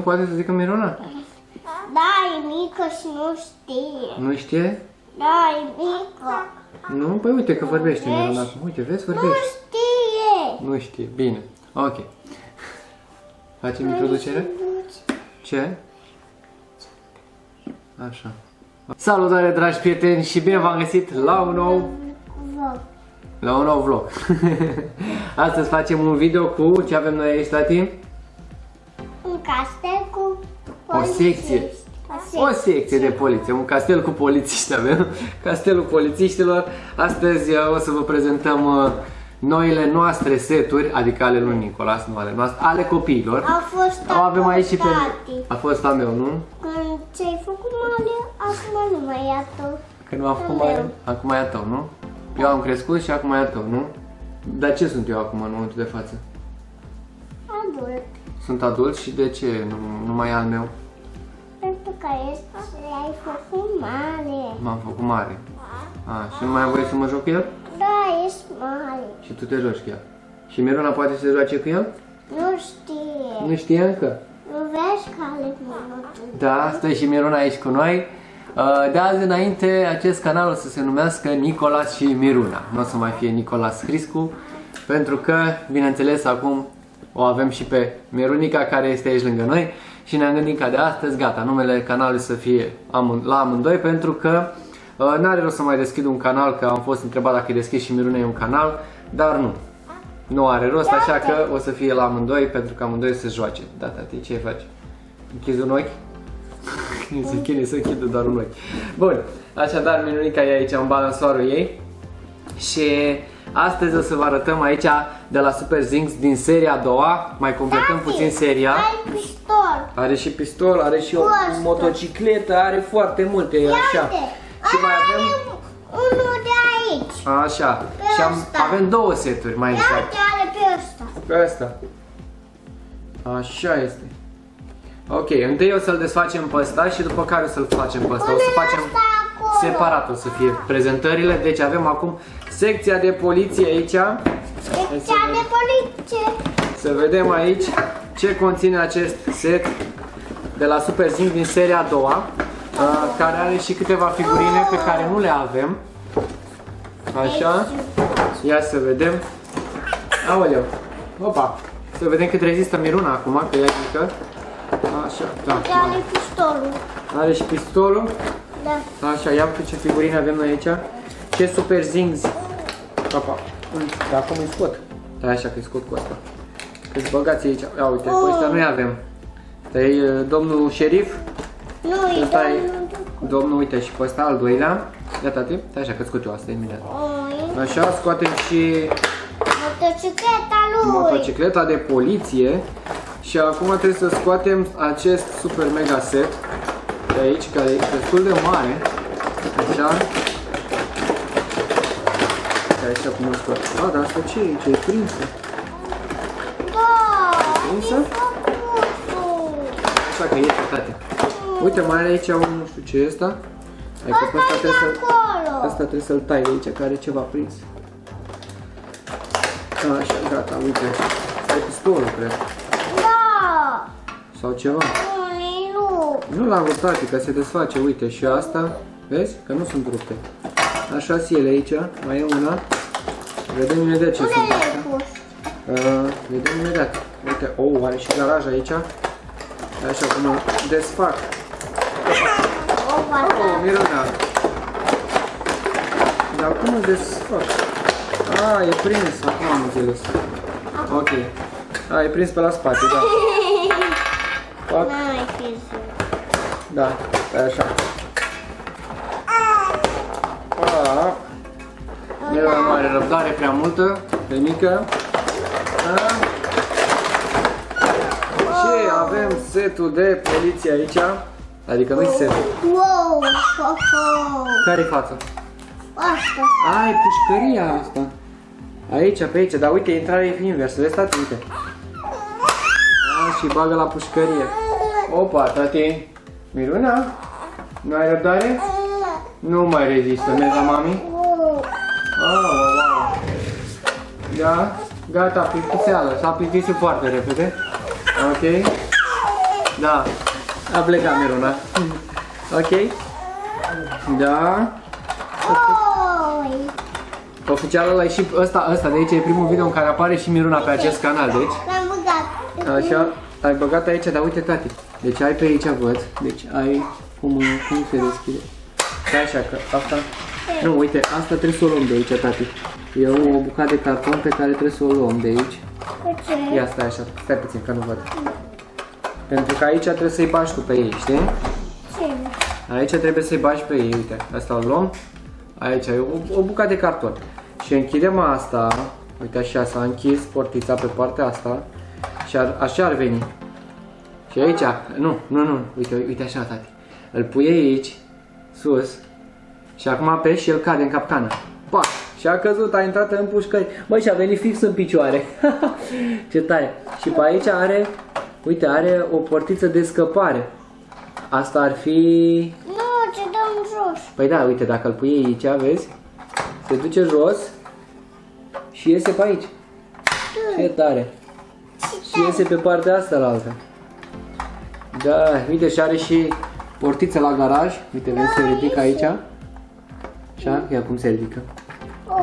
poate să zică Miruna? Da, e mică și nu știe. Nu știe? Da, e mică. Nu? Păi uite că vorbește Miruna acum. Uite, vezi, Nu vorbește. știe. Nu știe. Bine. Ok. Facem introducere? Ce? Așa. Salutare, dragi prieteni, și bine v-am găsit la un nou vlog. Astăzi facem un video cu ce avem noi aici, tati? Un castel cu O secție. O secție de poliție, un castel cu polițiști avem. Castelul polițiștilor. Astăzi o să vă prezentăm noile noastre seturi, adică ale lui Nicolas, nu ale noastre, ale copiilor. A fost avem aici și pe... tati. A fost al meu, nu? Când ți-ai făcut mare, acum nu mai e a tău. Când m-am făcut mare, acum e a tău, nu? Eu am crescut și acum e a tău, nu? Dar ce sunt eu acum în momentul de față? Adult. Sunt adult și de ce nu mai e al meu? Pentru că ai făcut mare. M-am făcut mare. A, și nu mai am voie să mă joc cu el? Da, ești mare. Și tu te joci cu el. Și Miruna poate să se joace cu el? Nu știe. Nu știe încă? Nu vezi că ale mele. Da, stă și Miruna aici cu noi. De azi înainte, acest canal o să se numească Nicolas și Miruna. Nu o să mai fie Nicolas Hriscu, pentru că, bineînțeles, acum o avem și pe Mirunica, care este aici lângă noi. Și ne-am gândit ca de astăzi, gata, numele canalului să fie la amândoi, pentru că n-are rost să mai deschid un canal, că am fost întrebat dacă îi deschid și Mirunei un canal, dar nu. Nu are rost, așa că o să fie la amândoi, pentru că amândoi se joace. Da, tati, ce faci? Închizi un ochi? Se chine să închidă doar un ochi. Bun, așadar Mirunica e aici în balansoarul ei. Și astăzi o să vă arătăm aici de la Super Zinx din seria a doua. Mai completăm puțin seria. Ai pistol. Are și pistol, are și o motocicletă, are foarte multe, așa. Și mai avem unul de aici. așa. Și avem două seturi mai exact. Uite, are pe ăsta. Pe asta. Așa este. Ok, întâi o să-l desfacem pe ăsta și după care o să-l facem pe ăsta. O să facem separat, o să fie prezentările. Deci avem acum secția de poliție aici. Secția de poliție. Să vedem aici ce conține acest set de la Super Zinc din seria a doua, care are și câteva figurine pe care nu le avem. Așa. Ia să vedem. Aoleu. Opa. Să vedem cât rezistă Miruna acum, că ea e mică. Așa, da. Are pistolul. Are și pistolul. Da. Așa, ia uite ce figurine avem noi aici. Ce Super Zinc. Opa. Dar acum îi scot. Da, așa că îi scot cu asta. Că-ți băgați aici. Ia uite, pe ăsta nu-i avem. Ăsta e domnul șerif. Nu, Ăsta e domnul, uite, și pe ăsta al doilea. Ia, tati, stai așa că scot eu asta imediat. Așa, scoatem și motocicleta lui. motocicleta de poliție. Și acum trebuie să scoatem acest super mega set de aici, care e destul de mare. Așa. Aici cum o scot. Ah, dar asta ce e aici? E prinsă. Da, prinsă? e făcut. Așa că e tate. Uite, mai are aici un, nu știu ce e ăsta. Adică pe ăsta trebuie asta trebuie să-l tai de aici, care e ceva prins. Așa, gata, uite. Asta e pistolul, cred. Da. Sau ceva. Nu. Nu l-am rupt, tati, că se desface. Uite, și asta. Vezi? Că nu sunt rupte. Așa și ele aici. Mai e una. Vedem imediat ce sunt astea. Vedem imediat. Uite, are și garaj aici. Așa cum îl desfac. Miruna. Dar cum îl desfac? E prins. Acum am înțeles. Ok. E prins pe la spate, da. Fac. N-ai fi. Da, așa. Miruna nu are răbdare prea multă, pe mică. Și avem setul de poliție aici. Adică nu-i setul. Wow. Care-i fața? Asta. E pușcăria asta. Aici, pe aici, dar uite, intrarea e invers, vezi, tati, uite. Și bagă la pușcărie. Opa, tati. Miruna? Nu ai răbdare? Nu mai rezistă, mergi la mami? Wow. Da, gata, plictiseală, s-a plictisit foarte repede. Ok. Da, a plecat Miruna. Ok? Da. Oi! Oficial ăla e și ăsta de aici e primul video în care apare și Miruna pe acest canal, deci. L-am băgat. Așa, ai băgat aici, dar uite tati. Deci ai pe aici, văd. Deci ai cum se deschide. Stai așa că asta. Nu, uite, asta trebuie să o luăm de aici, tati. E o bucată de carton pe care trebuie să o luăm de aici. De ce? Ia stai așa, stai puțin că nu văd. Pentru că aici trebuie să-i bagi tu pe ei, știi? Ce? Aici trebuie să-i bagi pe ei, uite. Asta o luăm. Aici e o bucată de carton. Și închidem asta. Uite așa, s-a închis portița pe partea asta. Și așa ar veni. Și aici, nu, uite așa, tati. Îl pui aici, sus. Și acum apeși și el cade în capcană. Pa! Și a căzut, a intrat în pușcări. Băi, și a venit fix în picioare. Ce tare. Și pe aici are, uite, are o portiță de scăpare. Asta ar fi... Nu, ce dăm jos. Păi da, uite, dacă îl pui aici, vezi? Se duce jos și iese pe aici. Ce tare. Și iese pe partea asta la alta. Da, uite, și are și portiță la garaj. Uite, vezi, se ridică aici. Așa, ia cum se ridică.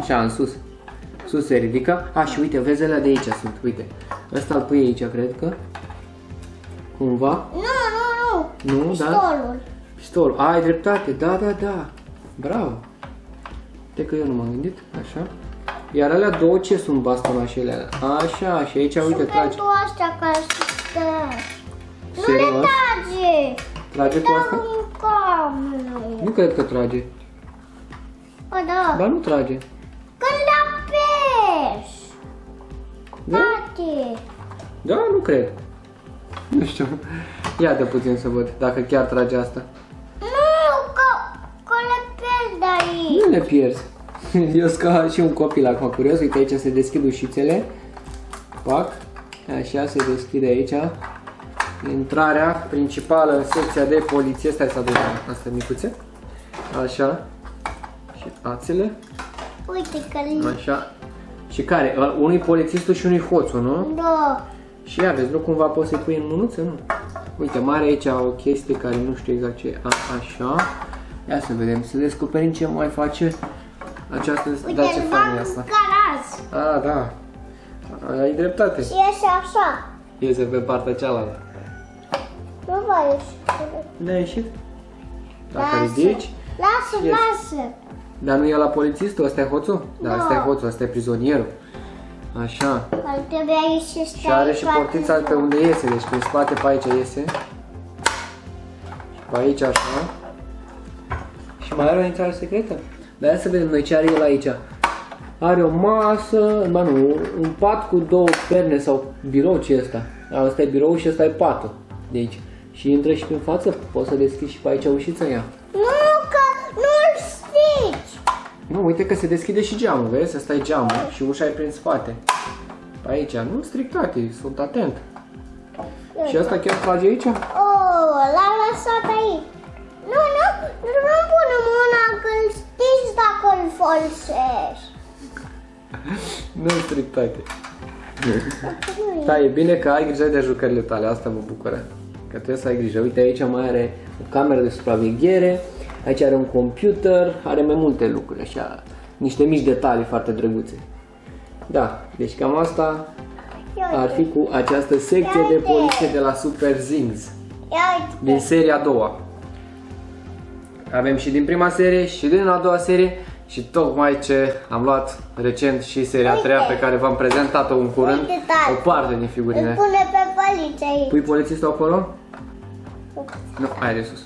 Așa, în sus. Sus se ridică. A, și uite, vezi, alea de aici sunt, uite. Ăsta îl pui aici, cred că. Cumva. Nu. Nu, da? Pistolul. Pistol. Ai dreptate, da. Bravo. Uite că eu nu m-am gândit, așa. Iar alea două ce sunt bastonașele alea? Așa, și aici, uite, trage. Pentru astea care stă. Nu Serios? le trage. Trage cu asta? În cameră. Nu cred că trage. Ba da. Ba nu trage. Când apeși. Da? Tati. Da, nu cred. Nu știu. Ia de puțin să văd dacă chiar trage asta. Nu, că le pierzi de aici. Nu le pierzi. Eu sunt ca și un copil acum curios. Uite, aici se deschid ușițele. Pac. Așa se deschide aici. Intrarea principală în secția de poliție. Stai să aduc astea micuțe. Așa. Și ațele. Uite că Așa. Și care? Unui polițistul și unui hoțul, nu? Da. Și ia, vezi, nu cumva poți să-i pui în mânuță, nu? Uite, mare aici o chestie care nu știu exact ce e. Așa. Ia să vedem, să descoperim ce mai face această... Uite, Da, ce fain e în asta? garaj. A, da. Ai dreptate. Și iese așa. Iese pe partea cealaltă. Nu va ieși. Nu a ieșit? Dacă Lasă. ridici... Lasă, Ies. lasă. Dar nu e la polițistul, ăsta e hoțul? Da, Da. ăsta e hoțul, ăsta e prizonierul. Așa. Ar trebui ieși să Și are și portița pe unde iese, deci prin spate pe aici iese. Și pe aici așa. Și mai are o intrare secretă. Dar ia să vedem noi ce are el aici. Are o masă, ba nu, un pat cu două perne sau birou, ce e ăsta? Ăsta e birou și ăsta e patul de aici. Și intră și prin față, poți să deschizi și pe aici ușița ea. Nu, că nu-l strici. Nu, uite că se deschide și geamul, vezi? Ăsta e geamul și ușa e prin spate. Pe aici, nu strictate, sunt atent. Și asta chiar trage aici? Oh, l-am lăsat aici. Nu pune mâna că-l știți dacă îl folosești. Nu strictate. Da, e bine că ai grijă de jucările tale, asta mă bucură. Că trebuie să ai grijă. Uite, aici mai are o cameră de supraveghere, aici are un computer, are mai multe lucruri, așa, niște mici detalii foarte drăguțe. Da, deci cam asta ar fi cu această secție de poliție de la Super Zings, Ia uite. din seria a doua. Avem și din prima serie și din a doua serie și tocmai ce am luat recent și seria a treia pe care v-am prezentat-o în curând, Uite, tati. o parte din Îl figurine. pune pe păliță aici. Pui polițistul acolo? Nu, hai de sus.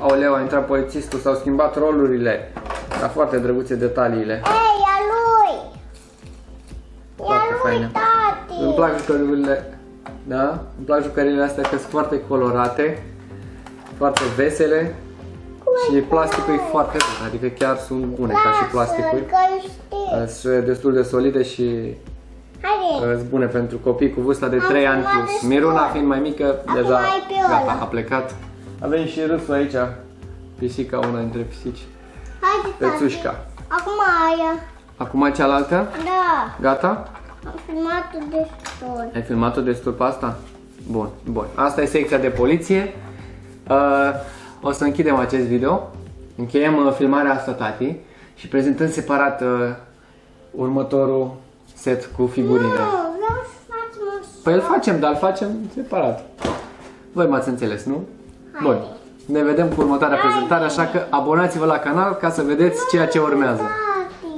Aoleu, a intrat polițistul, s-au schimbat rolurile. Dar foarte drăguțe detaliile. Ei, e a lui. E a Foarte lui, faine. tati. Îmi plac jucările, da? Îmi plac jucările astea că sunt foarte colorate, foarte vesele și plasticul e foarte bun, adică chiar sunt bune ca și plasticul. Lasă-l, că știi. Sunt destul de solide și Haide. sunt bune pentru copii cu vârsta de Am 3 ani fumat plus. destul. Miruna fiind mai mică, Acum deja ai pe ăla. gata, a plecat. Avem și râsul aici, pisica, una dintre pisici, Haide, tati. Pețușca. Acum aia. Acum cealaltă, Da. gata? Am filmat destul. Ai filmat-o destul pe asta? Bun, bun. Asta e secția de poliție. O să închidem acest video. Încheiem filmarea asta, tati, și prezentăm separat următorul set cu figurine. Nu, vreau să facem o Păi îl facem, dar îl facem separat. Voi m-ați înțeles, nu? Bun. Ne vedem cu următoarea prezentare, așa că abonați-vă la canal ca să vedeți ceea ce urmează. Tati.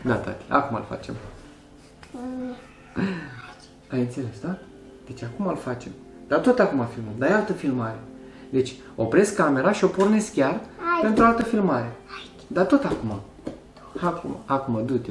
Da, tati, acum îl facem. Ai înțeles, da? Deci acum îl facem. Dar tot acum filmăm, dar e altă filmare. Deci opresc camera și o pornesc chiar pentru altă filmare. Dar tot acum. Acum, du-te.